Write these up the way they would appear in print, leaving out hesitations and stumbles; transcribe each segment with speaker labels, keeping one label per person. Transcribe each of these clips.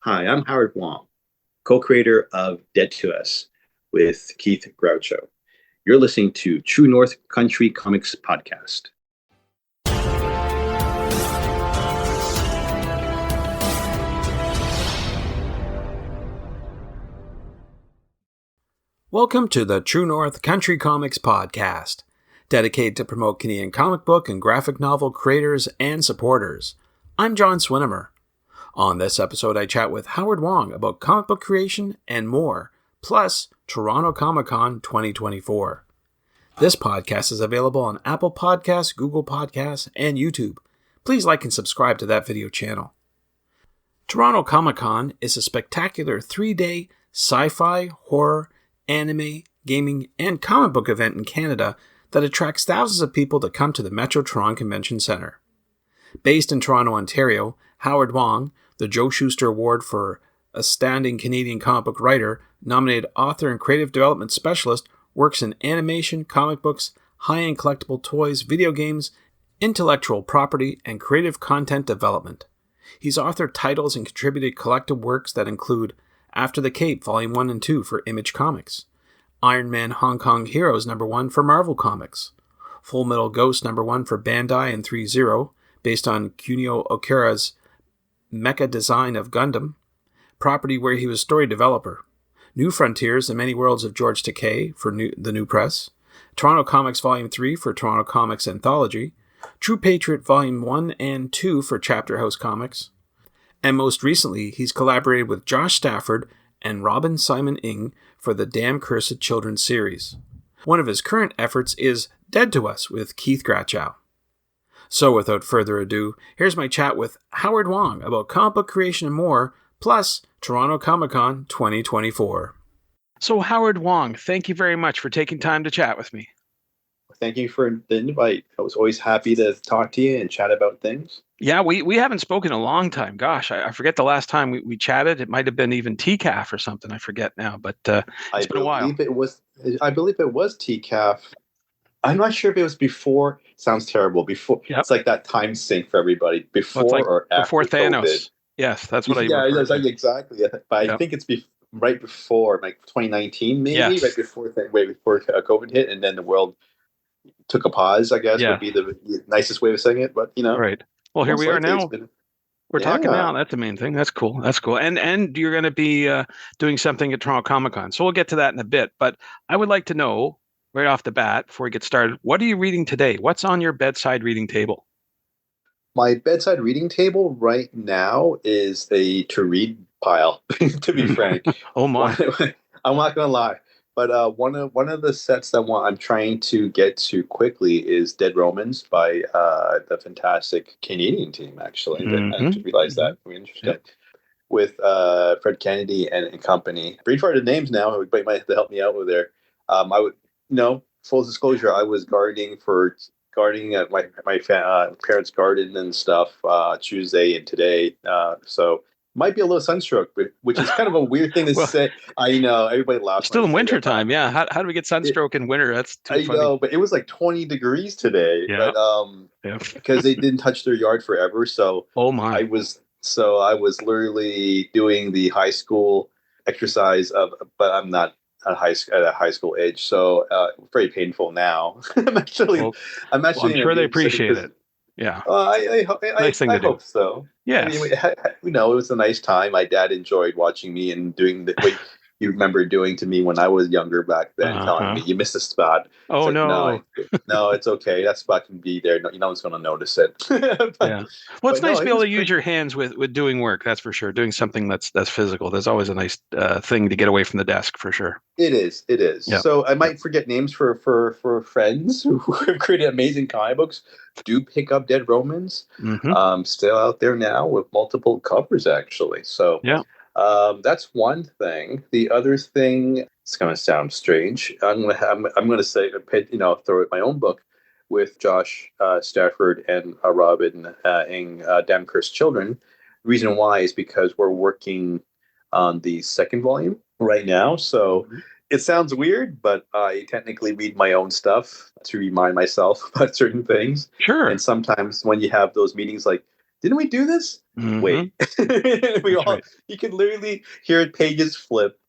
Speaker 1: Hi, I'm Howard Wong, co-creator of Dead to Us with Keith Groucho. You're listening to True North Country Comics Podcast.
Speaker 2: Welcome to the True North Country Comics Podcast, dedicated to promote Canadian comic book and graphic novel creators and supporters. I'm John Swinimer. On this episode, I chat with Howard Wong about comic book creation and more, plus Toronto Comicon 2024. This podcast is available on Apple Podcasts, Google Podcasts, and YouTube. Please like and subscribe to that video channel. Toronto Comicon is a spectacular 3-day sci-fi, horror, anime, gaming, and comic book event in Canada that attracts thousands of people to come to the Metro Toronto Convention Centre. Based in Toronto, Ontario, Howard Wong, the Joe Shuster Award for Outstanding Canadian Comic Book Writer, nominated author and creative development specialist, works in animation, comic books, high-end collectible toys, video games, intellectual property, and creative content development. He's authored titles and contributed collective works that include After the Cape, Volume 1 and 2 for Image Comics, Iron Man Hong Kong Heroes No. 1 for Marvel Comics, Full Metal Ghost No. 1 for Bandai and 3-0, based on Kunio Okura's mecha design of Gundam, property where he was story developer, New Frontiers, The Many Worlds of George Takei for the New Press, Toronto Comics Volume 3 for Toronto Comics Anthology, True Patriot Volume 1 and 2 for Chapter House Comics, and most recently, he's collaborated with Josh Stafford and Robin Simon Ing for the Damn Cursed Children series. One of his current efforts is Dead to Us with Keith Groucho. So without further ado, here's my chat with Howard Wong about comic book creation and more, plus Toronto Comicon 2024. So Howard Wong, thank you very much for taking time to chat with me.
Speaker 1: Thank you for the invite. I was always happy to talk to you and chat about things.
Speaker 2: Yeah, we haven't spoken in a long time. Gosh, I forget the last time we chatted. It might have been even TCAF or something. I forget now, but it's been a while.
Speaker 1: I believe it was TCAF. I'm not sure if it was before. Sounds terrible. Before,
Speaker 2: Yep.
Speaker 1: It's like that time sync for everybody. Before or after
Speaker 2: before Thanos.
Speaker 1: COVID.
Speaker 2: Yes, that's what I.
Speaker 1: Yeah, exactly. But I think it's right before, like 2019, maybe right before COVID hit, and then the world took a pause. I guess would be the nicest way of saying it. But
Speaker 2: right. Well, here we are now. We're talking now. That's the main thing. That's cool. And you're going to be doing something at Toronto Comicon. So we'll get to that in a bit. But I would like to know right off the bat, before we get started, what are you reading today? What's on your bedside reading table?
Speaker 1: My bedside reading table right now is a to-read pile, to be frank.
Speaker 2: Oh, my.
Speaker 1: I'm not going to lie. But one of the sets that I'm trying to get to quickly is Dead Romans by the fantastic Canadian team, actually. I just realized that. Very interesting. Yep. With Fred Kennedy and company. Pretty far to names now. Everybody might have to help me out with there. Full disclosure, I was gardening at my parents' garden and stuff Tuesday and today. So might be a little sunstroke, which is kind of a weird thing to say. I know, everybody laughs.
Speaker 2: Still in winter time, yeah. How do we get sunstroke in winter? That's too funny. I know,
Speaker 1: but it was like 20 degrees today.
Speaker 2: Yeah.
Speaker 1: But because they didn't touch their yard forever, so
Speaker 2: oh my.
Speaker 1: I was literally doing the high school exercise but I'm not at a high school age, so very painful now. I'm
Speaker 2: sure they appreciate it. Yeah.
Speaker 1: I hope so.
Speaker 2: Yeah.
Speaker 1: It was a nice time. My dad enjoyed watching me and doing what you remember doing to me when I was younger back then, telling me you missed a spot.
Speaker 2: Oh, no.
Speaker 1: No, it's okay. That spot can be there. No one's going to notice it.
Speaker 2: Well, it's nice to be able to use your hands with doing work. That's for sure. Doing something that's physical. There's always a nice thing to get away from the desk, for sure.
Speaker 1: It is.
Speaker 2: Yeah.
Speaker 1: So I might forget names for friends who have created amazing comic books. Do pick up Dead Romans. Still out there now with multiple covers, actually. So
Speaker 2: yeah.
Speaker 1: That's one thing. The other thing, it's going to sound strange. I'm going to say, throw out my own book with Josh Stafford and Robin Ing, Damn Cursed Children. The reason why is because we're working on the second volume right now. So it sounds weird, but I technically read my own stuff to remind myself about certain things.
Speaker 2: Sure.
Speaker 1: And sometimes when you have those meetings like didn't we do this? Wait. We all, you can literally hear pages flip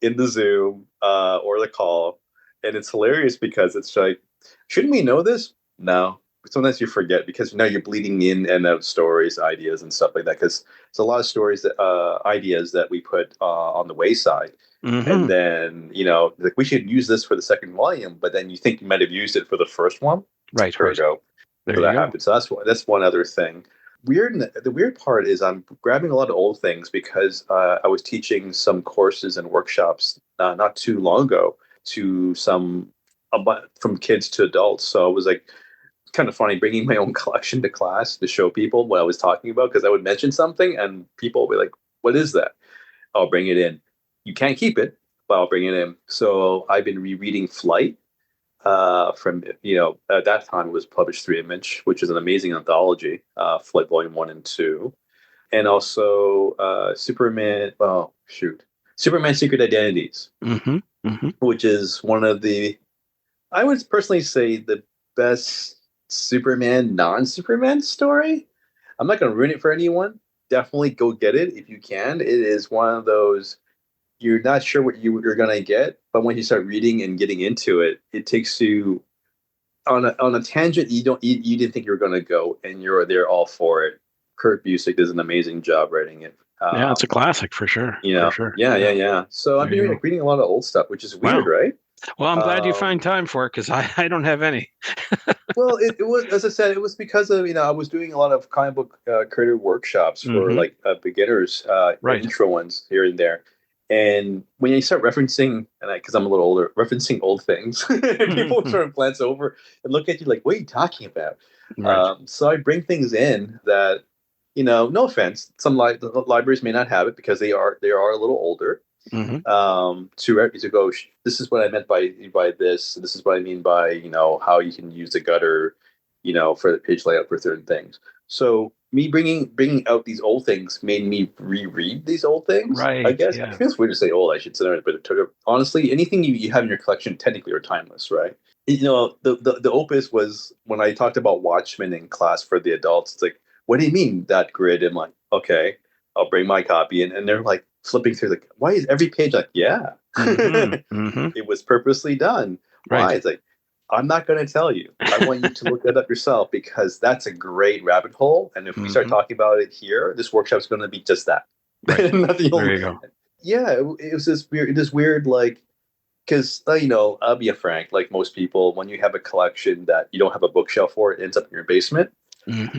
Speaker 1: in the Zoom or the call. And it's hilarious because it's like, shouldn't we know this? No. Sometimes you forget because now you're bleeding in and out stories, ideas, and stuff like that. Because it's a lot of stories that ideas that we put on the wayside, and then like we should use this for the second volume, but then you think you might have used it for the first one.
Speaker 2: Right.
Speaker 1: There we go.
Speaker 2: There
Speaker 1: so
Speaker 2: you
Speaker 1: that
Speaker 2: go.
Speaker 1: happens. So that's one other thing. The weird part is I'm grabbing a lot of old things because I was teaching some courses and workshops not too long ago to from kids to adults. So it was like kind of funny bringing my own collection to class to show people what I was talking about because I would mention something and people would be like, "What is that?" I'll bring it in. You can't keep it, but I'll bring it in. So I've been rereading Flight from at that time it was published through Image, which is an amazing anthology, Flight Volume 1 and 2, and also Superman. Oh shoot, Superman: Secret Identities, which is one of the, I would personally say, the best Superman non-Superman story. I'm not going to ruin it for anyone. Definitely go get it if you can. It is one of those you're not sure what you're going to get, but when you start reading and getting into it, it takes you on a tangent you didn't think you were going to go, and you're there all for it. Kurt Busiek does an amazing job writing it.
Speaker 2: Yeah, it's a classic for sure.
Speaker 1: For sure. Yeah. So I've been reading a lot of old stuff, which is weird, right?
Speaker 2: Well, I'm glad you find time for it because I don't have any.
Speaker 1: Well, it was, as I said, it was because of I was doing a lot of comic book creative workshops for like beginners, intro ones here and there. And when you start referencing, and because I'm a little older, referencing old things, people sort of glance over and look at you like, "What are you talking about?" So I bring things in that, no offense, some libraries may not have it because they are a little older. To go, this is what I meant by this. This is what I mean by how you can use the gutter, for the page layout for certain things. So me bringing out these old things made me reread these old things.
Speaker 2: Right.
Speaker 1: I guess it feels weird to say old. I should say, but it took honestly anything you have in your collection technically are timeless, right? The opus was when I talked about Watchmen in class for the adults. It's like, what do you mean that grid? I'm like, okay, I'll bring my copy, and they're like flipping through why is every page like, yeah, it was purposely done. Why? It's like, I'm not going to tell you. I want you to look that up yourself because that's a great rabbit hole. And if we start talking about it here, this workshop's going to be just that.
Speaker 2: Right. There you go.
Speaker 1: Yeah, it was this weird, like, because I'll be frank, like most people, when you have a collection that you don't have a bookshelf for, it ends up in your basement.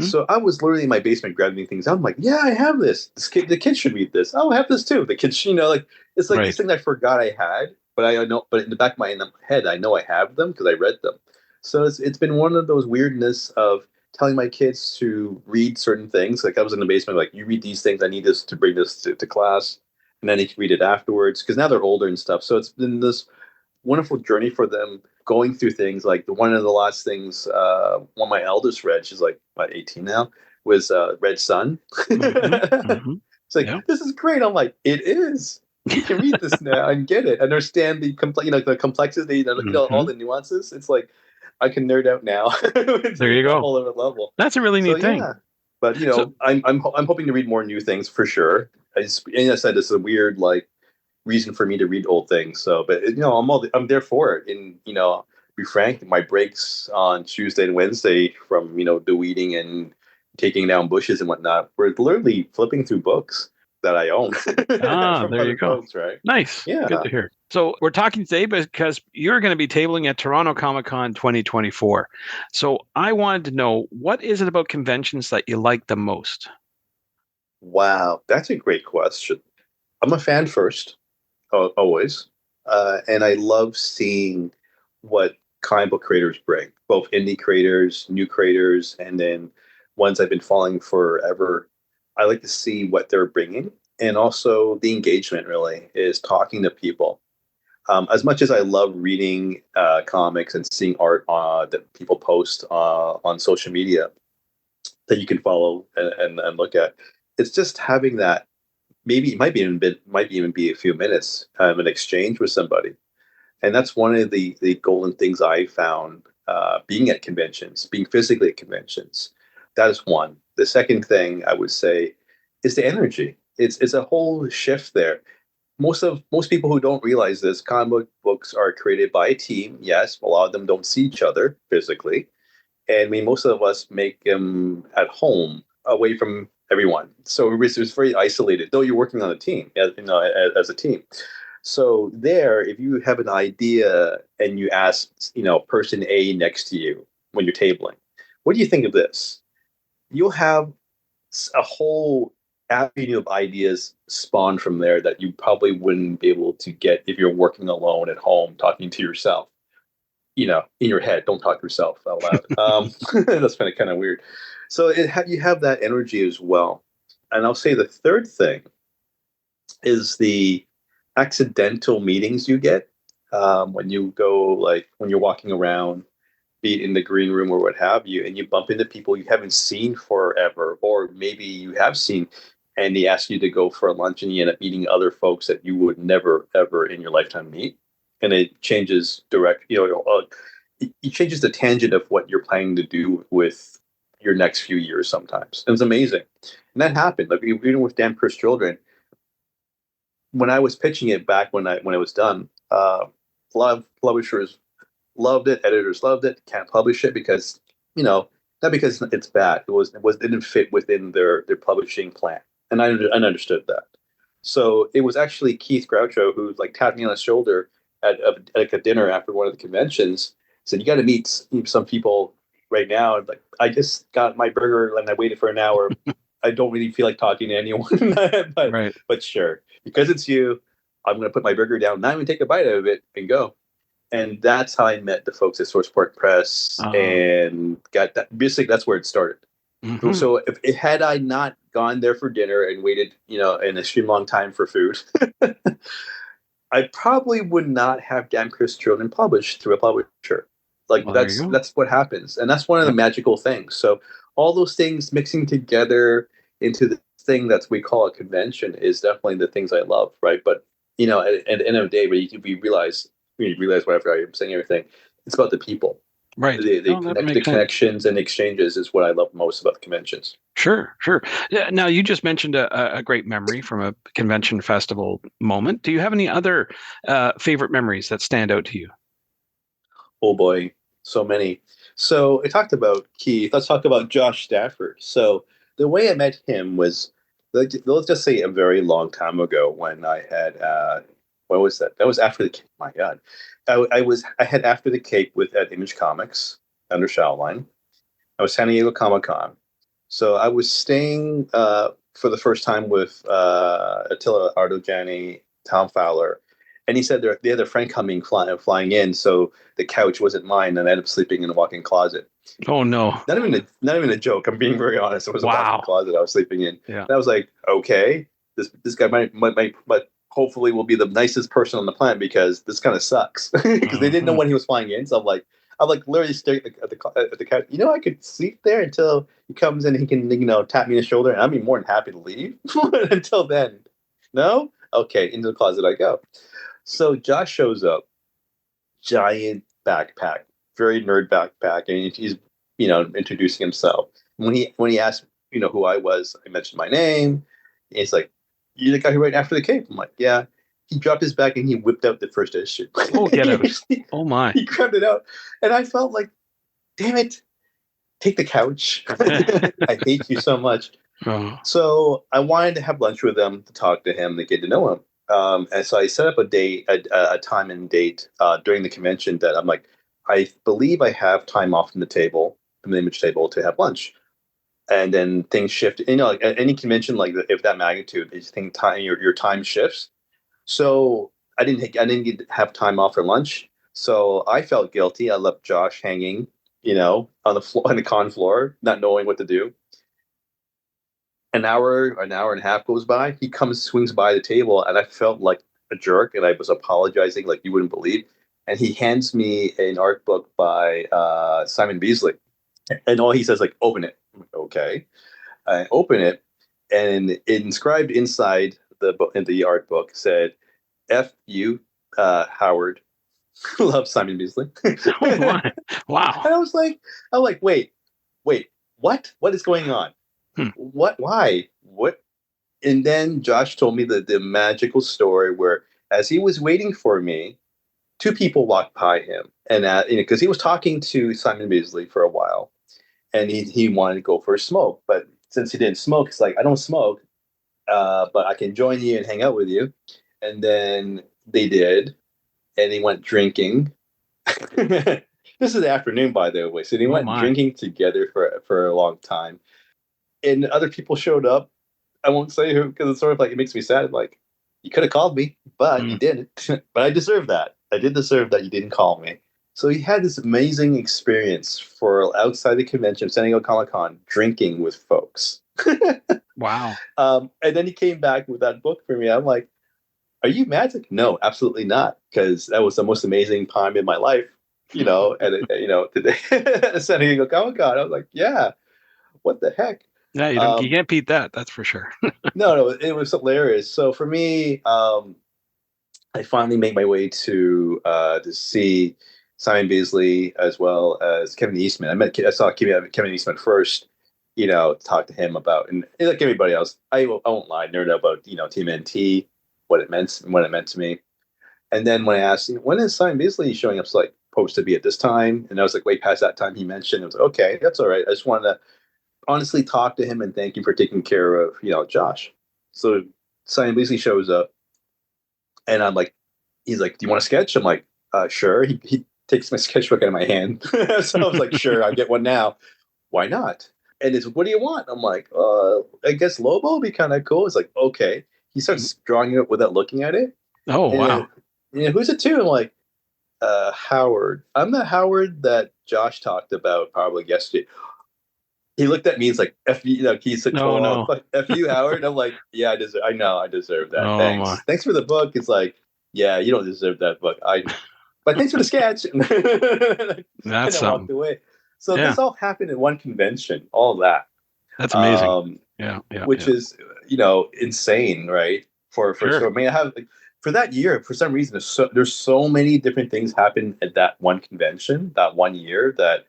Speaker 1: So I was literally in my basement grabbing things. I'm like, yeah, I have this. The kids should read this. Oh, I have this too. The kids, it's like these things I forgot I had, but I know, but in the back of my head, I know I have them because I read them. So it's been one of those weirdness of telling my kids to read certain things. Like I was in the basement, like, you read these things. I need this to bring this to class, and then they can read it afterwards because now they're older and stuff. So it's been this wonderful journey for them going through things like one of the last things one of my eldest read, she's like about 18 now, was Red Sun. It's like, this is great. I'm like, it is. You can read this now and get it, understand the the complexity, all the nuances. It's like I can nerd out now.
Speaker 2: There you go.
Speaker 1: Whole other level.
Speaker 2: That's a really neat thing. Yeah.
Speaker 1: But I'm hoping to read more new things for sure. And I said this is a weird reason for me to read old things. So, but I'm there for it. And be frank, my breaks on Tuesday and Wednesday from the weeding and taking down bushes and whatnot were literally flipping through books that I own.
Speaker 2: There you go.
Speaker 1: Folks, right?
Speaker 2: Nice. Yeah. Good to hear. So we're talking today because you're going to be tabling at Toronto Comicon 2024. So I wanted to know, what is it about conventions that you like the most?
Speaker 1: Wow, that's a great question. I'm a fan first, always, and I love seeing what comic book creators bring, both indie creators, new creators, and then ones I've been following forever. I like to see what they're bringing, and also the engagement really is talking to people. As much as I love reading comics and seeing art that people post on social media that you can follow and look at, it's just having that. Maybe it might even be a few minutes an exchange with somebody, and that's one of the golden things I found being at conventions, being physically at conventions. That is one. the second thing I would say is the energy. It's a whole shift there. Most people who don't realize this, comic books are created by a team. Yes, a lot of them don't see each other physically, and I mean most of us make them at home, away from everyone. So it's very isolated. Though you're working on a team, as a team. So there, if you have an idea and you ask, person A next to you when you're tabling, what do you think of this? You'll have a whole avenue of ideas spawn from there that you probably wouldn't be able to get if you're working alone at home talking to yourself, in your head. Don't talk to yourself out loud. That's kind of weird. So you have that energy as well. And I'll say the third thing is the accidental meetings you get, when you go, like when you're walking around, be it in the green room or what have you, and you bump into people you haven't seen forever, or maybe you have seen, and they ask you to go for a lunch, and you end up meeting other folks that you would never ever in your lifetime meet, and it changes it changes the tangent of what you're planning to do with your next few years. Sometimes and it's amazing, and that happened. Like even with Dan Chris Children, when I was pitching it back when it was done, a lot of publishers loved it, editors loved it, can't publish it because, not because it's bad. It didn't fit within their publishing plan, and I understood that. So it was actually Keith Groucho who like tapped me on the shoulder at like a dinner after one of the conventions. Said, "You got to meet some people right now." And like, I just got my burger and I waited for an hour. I don't really feel like talking to anyone, but
Speaker 2: Right.
Speaker 1: but sure, because it's you, I'm going to put my burger down, not even take a bite out of it, and go. And that's how I met the folks at Sourceport Press, and got that. Basically, that's where it started.
Speaker 2: Mm-hmm.
Speaker 1: So had I not gone there for dinner and waited, an extreme long time for food, I probably would not have Dan Chris Children published through a publisher. Like
Speaker 2: Well, there you go.
Speaker 1: that's what happens, and that's one of the magical things. So all those things mixing together into the thing that we call a convention is definitely the things I love, right? But at the end of the day, we realize whatever I'm saying, everything. It's about the people.
Speaker 2: Right.
Speaker 1: The connections and exchanges is what I love most about the conventions.
Speaker 2: Sure. Yeah, now, you just mentioned a great memory from a convention festival moment. Do you have any other favorite memories that stand out to you?
Speaker 1: Oh boy, so many. So I talked about Keith. Let's talk about Josh Stafford. So the way I met him was, let's just say, a very long time ago when I had, what was that? That was after the Cape. My God, I had After the Cape at Image Comics under Showline. I was San Diego Comicon. So I was staying, for the first time with Attila Ardojani, Tom Fowler, and he said they had a friend flying in, so the couch wasn't mine, and I ended up sleeping in a walk-in closet.
Speaker 2: Oh no!
Speaker 1: Not even a joke. I'm being very honest. It was a walk-in closet I was sleeping in.
Speaker 2: Yeah.
Speaker 1: And I was like, okay, this guy might hopefully will be the nicest person on the planet, because this kind of sucks, because they didn't know when he was flying in. So I'm like literally staring at the couch. I could sleep there until he comes in and he can, tap me on the shoulder, and I'd be more than happy to leave. Until then, no? Okay, into the closet I go. So Josh shows up, giant backpack, very nerd backpack, and he's, introducing himself. When he asked, who I was, I mentioned my name. And he's like, "You the guy who wrote After the Cape?" I'm like, "Yeah." He dropped his bag and he whipped out the first issue.
Speaker 2: Oh, get out! Oh my!
Speaker 1: He grabbed it out, and I felt like, damn it, take the couch. I hate you so much.
Speaker 2: Oh.
Speaker 1: So I wanted to have lunch with him, to talk to him, to get to know him. And so I set up a time and date during the convention that I'm like, I believe I have time off from the image table, to have lunch. And then things shift. Like at any convention, like if that magnitude, is thing time your time shifts. So I didn't have time off for lunch. So I felt guilty. I left Josh hanging, on the floor, on the con floor, not knowing what to do. An hour and a half goes by. He swings by the table, and I felt like a jerk, and I was apologizing like you wouldn't believe. And he hands me an art book by Simon Beasley, and all he says, like, "Open it." I'm like, okay, I open it, and it inscribed inside the book, in the art book, said, "F you, Howard." Love, Simon Beasley.
Speaker 2: Oh my! Wow!
Speaker 1: And I'm like, wait, what? What is going on? What? Why? What? And then Josh told me the magical story where, as he was waiting for me, two people walked by him, and because he was talking to Simon Beasley for a while, and he wanted to go for a smoke, but since he didn't smoke, it's like I don't smoke, but I can join you and hang out with you. And then they did, and he went drinking. This is the afternoon, by the way. So they
Speaker 2: Oh
Speaker 1: went
Speaker 2: my.
Speaker 1: drinking together for a long time, and other people showed up. I won't say who because it's sort of like it makes me sad. Like you could have called me, but you
Speaker 2: Mm.
Speaker 1: didn't. But I deserve that. I did deserve that you didn't call me. So he had this amazing experience for outside the convention, San Diego Comic Con, drinking with folks.
Speaker 2: Wow.
Speaker 1: And then he came back with that book for me. I'm like, "Are you magic?" No, absolutely not, because that was the most amazing time in my life. Today at San Diego Comic Con, I was like, "Yeah, what the heck?"
Speaker 2: Yeah, you
Speaker 1: Um,
Speaker 2: can't beat that. That's for sure.
Speaker 1: no, it was hilarious. So for me, I finally made my way to see Simon Beasley as well as Kevin Eastman. I saw Kevin Eastman first. Talk to him about, and like everybody else, I won't lie, nerd about TMNT, what it meant to me. And then when I asked, when is Simon Beasley showing up? It's like supposed to be at this time, and I was like way past that time he mentioned. It was like, okay, that's all right. I just wanted to honestly talk to him and thank him for taking care of Josh. So Simon Beasley shows up, and he's like, "Do you want a sketch?" I'm like, "Sure." He takes my sketchbook out of my hand, so I was like, "Sure, I'll get one now. Why not?" And he's like, "What do you want?" I'm like, I guess Lobo would be kind of cool." It's like, okay. He starts drawing it without looking at it,
Speaker 2: Oh
Speaker 1: and
Speaker 2: wow.
Speaker 1: who's it to? I'm like, Howard. I'm the Howard that Josh talked about probably yesterday. He looked at me. He's like, "F you," he's like,
Speaker 2: No,
Speaker 1: "Oh,
Speaker 2: no.
Speaker 1: fuck, F you, Howard." I'm like, "Yeah, I deserve. I know, I deserve that.
Speaker 2: Oh my.
Speaker 1: Thanks for the book." It's like, "Yeah, you don't deserve that book. But thanks for the sketch." And
Speaker 2: That's
Speaker 1: I walked
Speaker 2: something.
Speaker 1: away. So
Speaker 2: Yeah,
Speaker 1: this all happened in one convention. All that,
Speaker 2: that's amazing.
Speaker 1: um,
Speaker 2: Yeah, yeah,
Speaker 1: which
Speaker 2: yeah.
Speaker 1: is insane, right? For
Speaker 2: Sure.
Speaker 1: so I mean, I have for that year for some reason there's so many different things happen at that one convention that one year that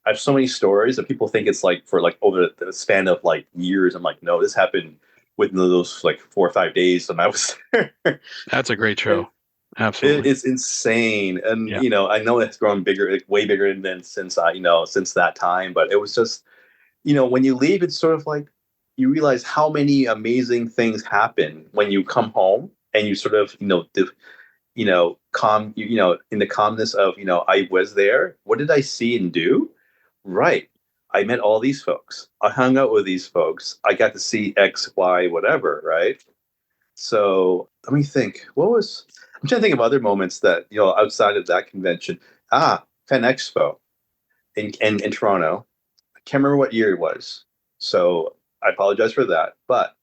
Speaker 1: I have so many stories that people think it's like for like over the span of like years. I'm like, no, this happened within those like 4 or 5 days when I was there.
Speaker 2: That's a great
Speaker 1: it,
Speaker 2: show. Absolutely.
Speaker 1: it's insane, and
Speaker 2: Yeah.
Speaker 1: I know it's grown bigger, like, way bigger than since since that time. But it was just when you leave, it's sort of like you realize how many amazing things happen when you come home and you sort of calm in the calmness of I was there. What did I see and do? Right. I met all these folks. I hung out with these folks. I got to see X, Y, whatever. Right. So let me think. I'm trying to think of other moments that outside of that convention. Fan Expo in Toronto. I can't remember what year it was. So I apologize for that. But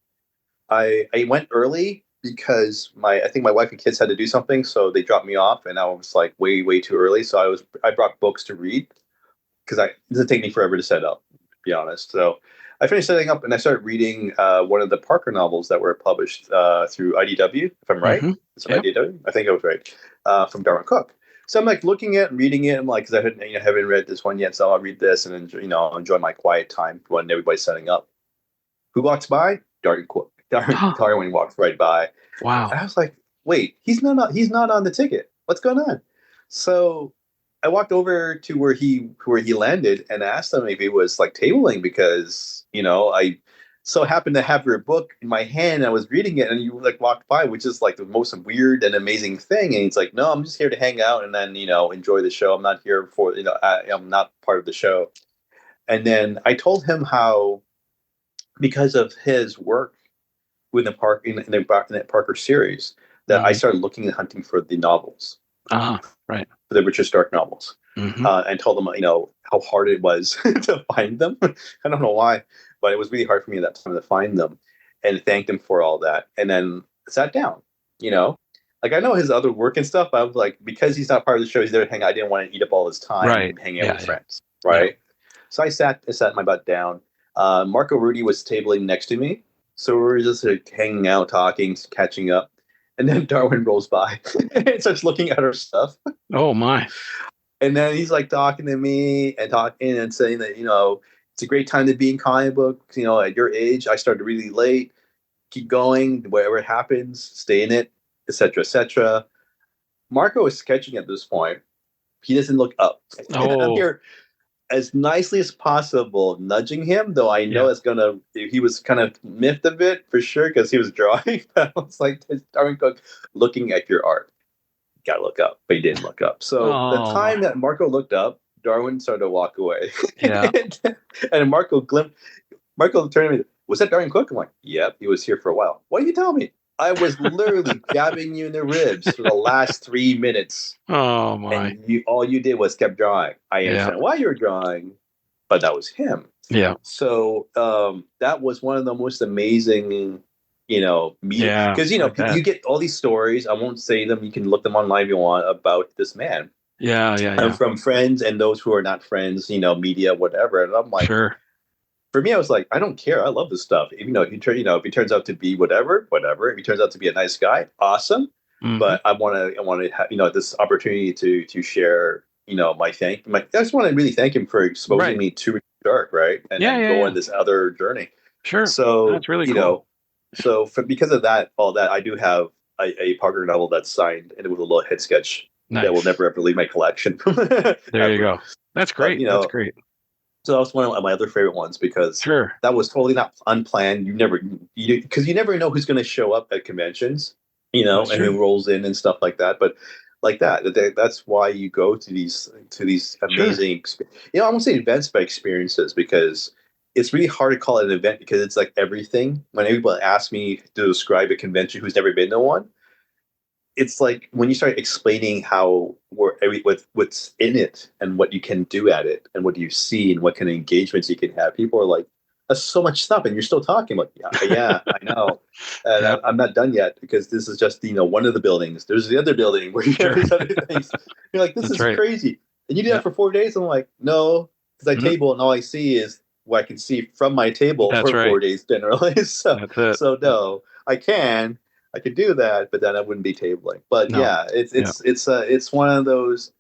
Speaker 1: I went early because I think my wife and kids had to do something, so they dropped me off, and I was like way too early. So I brought books to read because it doesn't take me forever to set up, to be honest. So I finished setting up, and I started reading one of the Parker novels that were published through IDW, if I'm right.
Speaker 2: Mm-hmm.
Speaker 1: Is it
Speaker 2: Yep.
Speaker 1: IDW? I think I was right. From Darwin Cook. So I'm like looking at reading it. I'm like, because I haven't read this one yet, so I'll read this and I'll enjoy my quiet time when everybody's setting up. Who walks by? Darwin walks right by.
Speaker 2: Wow.
Speaker 1: And I was like, wait, he's not on the ticket. What's going on? So I walked over to where he landed and asked him if he was like tabling because I so happened to have your book in my hand and I was reading it and you like walked by, which is like the most weird and amazing thing. And he's like, no, I'm just here to hang out and then enjoy the show. I'm not here for I'm not part of the show. And then I told him how because of his work with the park in that Parker series that I
Speaker 2: Mm-hmm.
Speaker 1: started looking and hunting for the novels,
Speaker 2: Uh-huh. Right.
Speaker 1: for the Richard Stark novels,
Speaker 2: Mm-hmm.
Speaker 1: and told them how hard it was to find them. I don't know why, but it was really hard for me at that time to find them, and thanked him for all that, and then sat down. You know, like I know his other work and stuff. But I was like, because he's not part of the show, he's there to hang out. I didn't want to eat up all his time
Speaker 2: Right.
Speaker 1: hanging out
Speaker 2: Yeah,
Speaker 1: with
Speaker 2: yeah.
Speaker 1: friends,
Speaker 2: Yeah.
Speaker 1: right? So I sat my butt down. Marco Rudy was tabling next to me, so we were just like hanging out, talking, catching up. And then Darwin rolls by and starts looking at our stuff.
Speaker 2: Oh my.
Speaker 1: And then he's like talking to me and talking and saying that, it's a great time to be in comic books. At your age, I started really late. Keep going, whatever happens, stay in it, etc., etc. Marco is sketching at this point. He doesn't look up. I'm
Speaker 2: Oh,
Speaker 1: here as nicely as possible, nudging him, though I know
Speaker 2: yeah.
Speaker 1: it's gonna. He was kind of miffed a bit for sure because he was drawing. I was like, Darwin Cook, looking at your art, you gotta look up, but he didn't look up. So the
Speaker 2: Oh,
Speaker 1: time that Marco looked up, Darwin started to walk away,
Speaker 2: yeah.
Speaker 1: and Marco turned to me, was that Darwin Cook? I'm like, yep, he was here for a while. What are you telling me? I was literally jabbing you in the ribs for the last 3 minutes,
Speaker 2: Oh my.
Speaker 1: and all you did was kept drawing. I
Speaker 2: Yeah.
Speaker 1: understand why you were drawing, but that was him.
Speaker 2: Yeah.
Speaker 1: So that was one of the most amazing, media,
Speaker 2: Yeah.
Speaker 1: because
Speaker 2: I bet.
Speaker 1: you get all these stories. I won't say them. You can look them online if you want about this man,
Speaker 2: Yeah. Yeah.
Speaker 1: and
Speaker 2: Yeah.
Speaker 1: from friends and those who are not friends, media, whatever. And I'm like,
Speaker 2: Sure.
Speaker 1: for me, I was like, I don't care. I love this stuff. Even though if he turns out to be whatever, whatever. If he turns out to be a nice guy, awesome.
Speaker 2: Hmm.
Speaker 1: But I want to have, this opportunity to share, I just want to really thank him for exposing
Speaker 2: Right.
Speaker 1: me to dark, right, and
Speaker 2: Yeah.
Speaker 1: then
Speaker 2: Yeah.
Speaker 1: go
Speaker 2: Yeah.
Speaker 1: on this other journey.
Speaker 2: Sure.
Speaker 1: So
Speaker 2: That's really cool.
Speaker 1: because of that, all that, I do have a Parker novel that's signed and with a little head sketch that will
Speaker 2: Nice.
Speaker 1: never ever leave my collection
Speaker 2: There you
Speaker 1: ever.
Speaker 2: go. That's
Speaker 1: But
Speaker 2: great. That's great.
Speaker 1: so that was one of my other favorite ones because
Speaker 2: Sure.
Speaker 1: that was totally not unplanned. You never know who's going to show up at conventions,
Speaker 2: That's
Speaker 1: and
Speaker 2: true.
Speaker 1: who rolls in and stuff like that. But like that's why you go to these
Speaker 2: Sure.
Speaker 1: amazing, I won't say events, but experiences, because it's really hard to call it an event because it's like everything. When everybody asks me to describe a convention who's never been to one, it's like when you start explaining what's in it and what you can do at it and what do you see and what kind of engagements you can have, people are like, "That's so much stuff," and you're still talking. Like, yeah, I know, and
Speaker 2: Yeah.
Speaker 1: I'm not done yet because this is just one of the buildings. There's the other building where
Speaker 2: Sure.
Speaker 1: there's other things. You're like, this
Speaker 2: That's
Speaker 1: is
Speaker 2: right.
Speaker 1: crazy, and you do
Speaker 2: Yeah.
Speaker 1: that for 4 days. I'm like, no, because I
Speaker 2: Mhm.
Speaker 1: table and all I see is what I can see from my table
Speaker 2: That's
Speaker 1: for
Speaker 2: right.
Speaker 1: 4 days generally. so
Speaker 2: That's it.
Speaker 1: so no, I can. I could do that, but then I wouldn't be tabling. But
Speaker 2: No.
Speaker 1: yeah, it's
Speaker 2: Yeah.
Speaker 1: it's it's uh it's one of those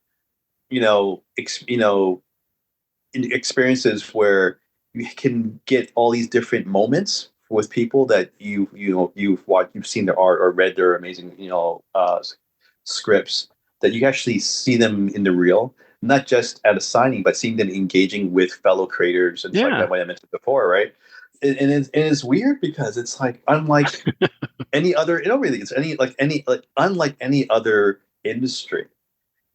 Speaker 1: experiences where you can get all these different moments with people that you've watched, you've seen their art or read their amazing scripts, that you actually see them in the real, not just at a signing, but seeing them engaging with fellow creators and like
Speaker 2: Yeah.
Speaker 1: that, what I mentioned before, right? And it's weird because it's like unlike any other, really, it's unlike any other industry.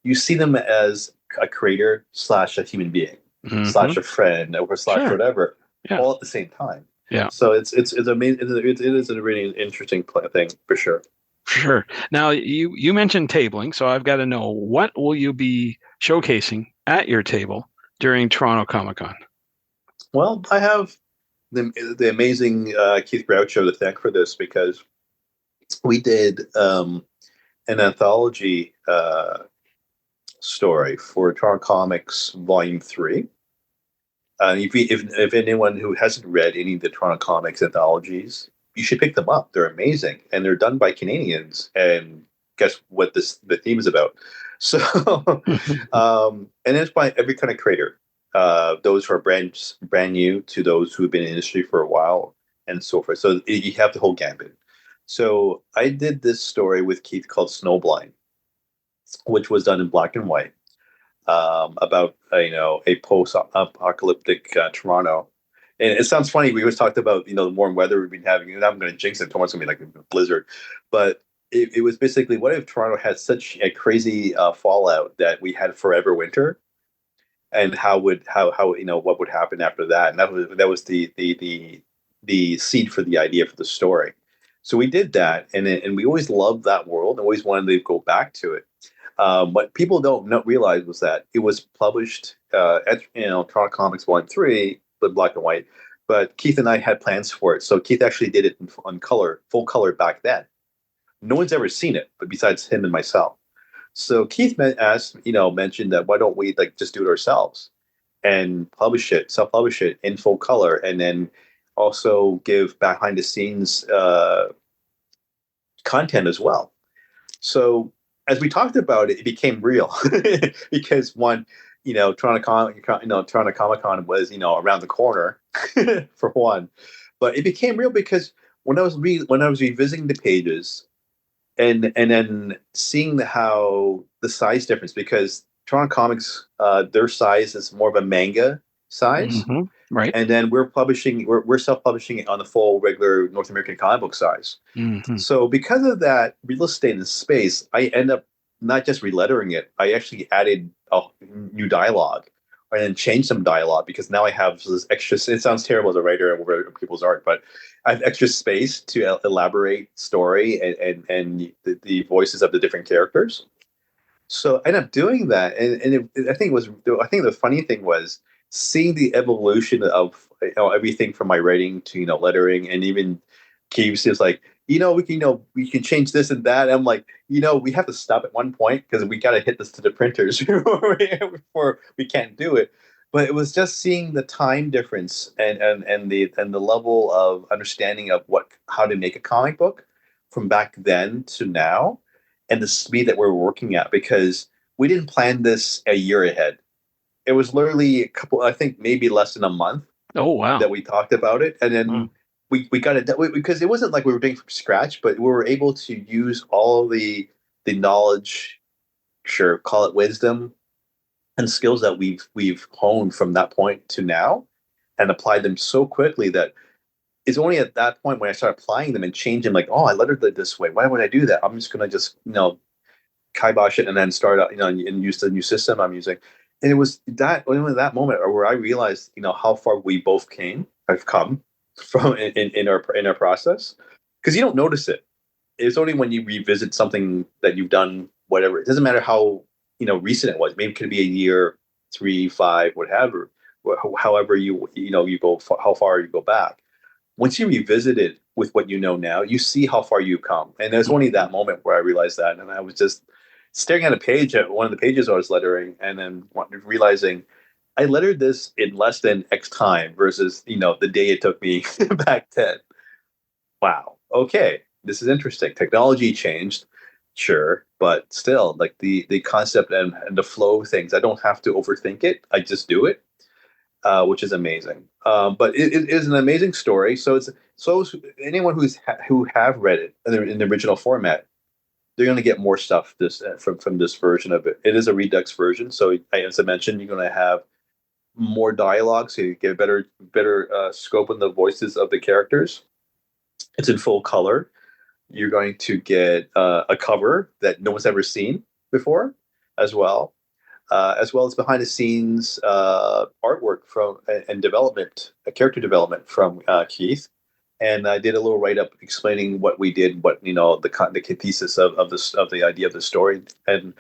Speaker 1: You see them as a creator slash a human being
Speaker 2: Hmm.
Speaker 1: slash a friend or slash
Speaker 2: Sure.
Speaker 1: whatever,
Speaker 2: Yeah.
Speaker 1: all at the same time.
Speaker 2: Yeah.
Speaker 1: So it's amazing. It is a really interesting thing for sure.
Speaker 2: Sure. Now you mentioned tabling, so I've got to know, what will you be showcasing at your table during Toronto Comicon?
Speaker 1: Well, I have the amazing Keith Groucho to thank for this, because we did an anthology story for Toronto Comics Volume 3. If anyone who hasn't read any of the Toronto Comics anthologies, you should pick them up. They're amazing, and they're done by Canadians. And guess what the theme is about? So, and it's by every kind of creator. Those who are brand new to those who've been in the industry for a while, and so forth. So you have the whole gambit. So I did this story with Keith called Snowblind, which was done in black and white, about a post-apocalyptic Toronto. And it sounds funny. We always talked about the warm weather we've been having, and I'm going to jinx it. Tomorrow's going to be like a blizzard, but it was basically, what if Toronto had such a crazy fallout that we had forever winter, and how what would happen after that? And that was the seed for the idea for the story. So we did that, and we always loved that world and always wanted to go back to it. What people don't realize was that it was published at Toronto Comics Volume 3, but black and white. But Keith and I had plans for it, so Keith actually did it on color, full color back then. No one's ever seen it, but besides him and myself. So Keith mentioned that why don't we like just do it ourselves and self-publish it in full color, and then also give behind the scenes content as well. So as we talked about it, it became real because one, Toronto Comic Con was around the corner for one, but it became real because when I was revisiting the pages and then seeing how the size difference, because Toronto Comics, their size is more of a manga size,
Speaker 2: Right.
Speaker 1: and then we're self publishing it on the full regular North American comic book size. So because of that real estate and space, I end up not just relettering it. I actually added a new dialogue and then changed some dialogue because now I have this extra. It sounds terrible as a writer and people's art, but I have extra space to elaborate story and the voices of the different characters. So I ended up doing that, I think the funny thing was seeing the evolution of everything from my writing to lettering, and even Keeves is like, we can change this and that. And I'm like, we have to stop at one point because we got to hit this to the printers before we can't do it. But it was just seeing the time difference and the level of understanding of how to make a comic book from back then to now, and the speed that we're working at, because we didn't plan this a year ahead. It was literally I think maybe less than a month
Speaker 2: Oh, wow.
Speaker 1: that we talked about it. And then we got it done because it wasn't like we were doing from scratch, but we were able to use all the knowledge, sure, call it wisdom, and skills that we've honed from that point to now, and applied them so quickly that it's only at that point when I started applying them and changing, like, oh, I lettered it this way. Why would I do that? I'm just gonna just kibosh it and then start out, and use the new system I'm using. And it was only that moment where I realized, how far we both have come from in our process, because you don't notice it. It's only when you revisit something that you've done, whatever. It doesn't matter how recent it was. Maybe it could be a year, 3, 5, whatever. However you go, how far you go back. Once you revisit it with what you know now, you see how far you've come. And there's only that moment where I realized that, and I was just staring at one of the pages I was lettering, and then realizing I lettered this in less than X time versus the day it took me back then. Wow. Okay, this is interesting. Technology changed, sure, but still, like the concept and the flow of things, I don't have to overthink it. I just do it, which is amazing. But it is an amazing story. So anyone who have read it in the original format, they're going to get more stuff from this version of it. It is a Redux version, so as I mentioned, you're going to have more dialogue, so you get a better scope on the voices of the characters. It's in full color. You're going to get a cover that no one's ever seen before, as well as behind the scenes artwork from and development, character development from Keith. And I did a little write up explaining what we did, what the thesis of the idea of the story, and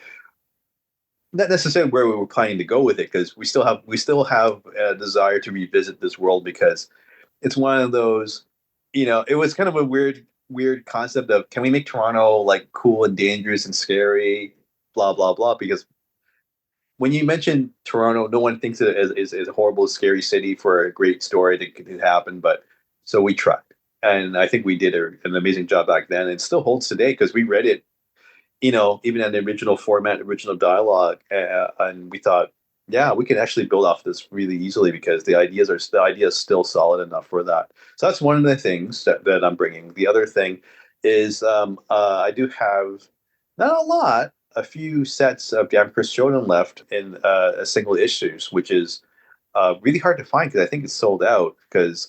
Speaker 1: not necessarily where we were planning to go with it, because we still have a desire to revisit this world, because it's one of those, it was kind of a weird concept of, can we make Toronto like cool and dangerous and scary, blah blah blah, because when you mention Toronto, no one thinks of it as a horrible, scary city for a great story that could happen. But so we tried, and I think we did an amazing job back then. It still holds today because we read it, even in the original format, original dialogue, and we thought, yeah, we can actually build off this really easily because the idea is still solid enough for that. So that's one of the things that I'm bringing. The other thing is I do have not a lot, a few sets of Gavin Chris Jordan left in a single issues, which is really hard to find because I think it's sold out. Because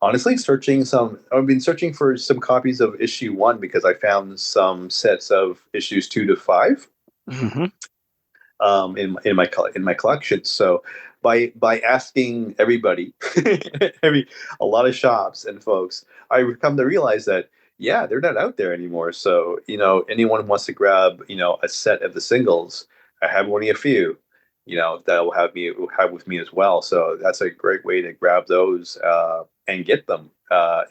Speaker 1: honestly I've been searching for some copies of issue 1 because I found some sets of issues 2 to 5 in my collection. So by asking everybody, a lot of shops and folks, I've come to realize that, yeah, they're not out there anymore. So anyone wants to grab a set of the singles, I have only a few. That will have with me as well. So that's a great way to grab those and get them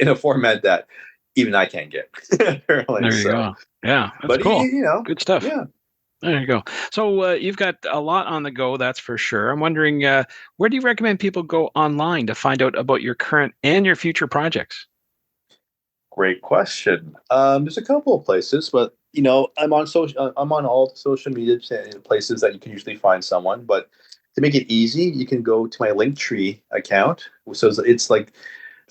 Speaker 1: in a format that even I can't get. Apparently.
Speaker 2: There you
Speaker 1: So,
Speaker 2: go. Yeah, that's
Speaker 1: but
Speaker 2: cool. Good stuff.
Speaker 1: yeah.
Speaker 2: There you go. So you've got a lot on the go, that's for sure. I'm wondering, where do you recommend people go online to find out about your current and your future projects?
Speaker 1: Great question. There's a couple of places, but I'm on all the social media places that you can usually find someone. But to make it easy, you can go to my Linktree account. So it's like,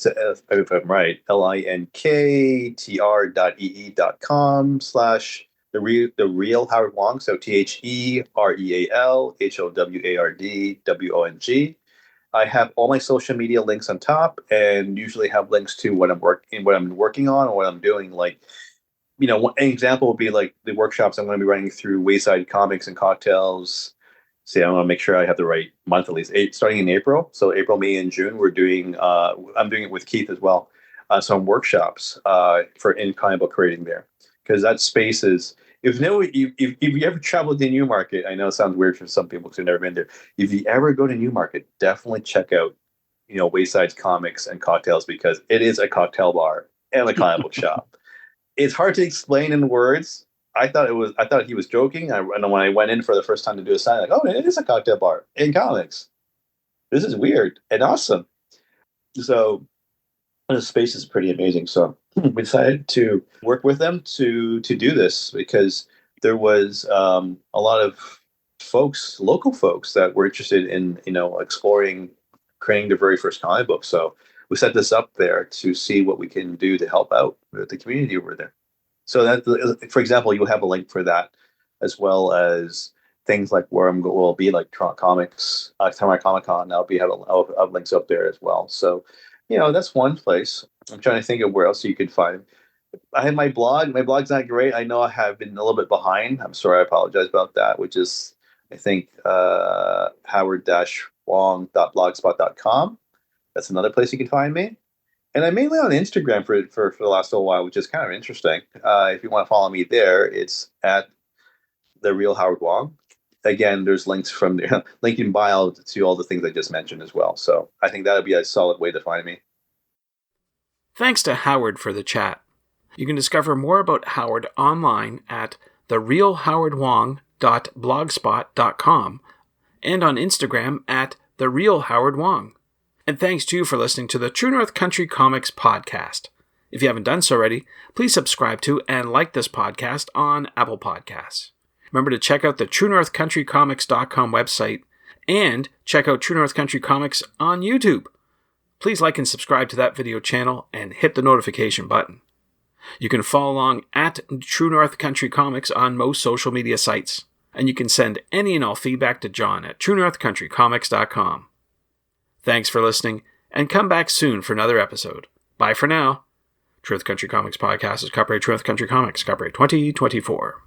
Speaker 1: if I'm right, linktr.com/the real Howard Wong. So TheRealHowardWong. I have all my social media links on top, and usually have links to what I'm working on, or what I'm doing. Like, an example would be like the workshops I'm going to be running through Wayside Comics and Cocktails. See, I want to make sure I have the right month at least. Starting in April, so April, May, and June, we're doing. I'm doing it with Keith as well. Some workshops for in comic book creating there, because that space is. If you ever travel to Newmarket, I know it sounds weird for some people who've never been there. If you ever go to Newmarket, definitely check out, Wayside Comics and Cocktails, because it is a cocktail bar and a comic book shop. It's hard to explain in words. I thought he was joking. And when I went in for the first time to do a sign, like, oh, it is a cocktail bar in comics. This is weird and awesome. So the space is pretty amazing. So we decided to work with them to do this, because there was a lot of local folks, that were interested in exploring creating the very first comic book. So we set this up there to see what we can do to help out with the community over there. So that, for example, you'll have a link for that, as well as things like where will be like Toronto Comics, Toronto Comicon. I'll have links up there as well. So, that's one place. I'm trying to think of where else you could find. I have my blog. My blog's not great. I know I have been a little bit behind. I'm sorry. I apologize about that. Which is, I think, howard-wong.blogspot.com. That's another place you can find me. And I'm mainly on Instagram for the last little while, which is kind of interesting. If you want to follow me there, it's at the real Howard Wong. Again, there's links from the link in bio to all the things I just mentioned as well. So I think that would be a solid way to find me.
Speaker 2: Thanks to Howard for the chat. You can discover more about Howard online at therealhowardwong.blogspot.com and on Instagram at therealhowardwong. And thanks to you for listening to the True North Country Comics podcast. If you haven't done so already, please subscribe to and like this podcast on Apple Podcasts. Remember to check out the TrueNorthCountryComics.com website and check out True North Country Comics on YouTube. Please like and subscribe to that video channel and hit the notification button. You can follow along at True North Country Comics on most social media sites. And you can send any and all feedback to John at TrueNorthCountryComics.com. Thanks for listening, and come back soon for another episode. Bye for now. True North Country Comics Podcast is copyright True North Country Comics, copyright 2024.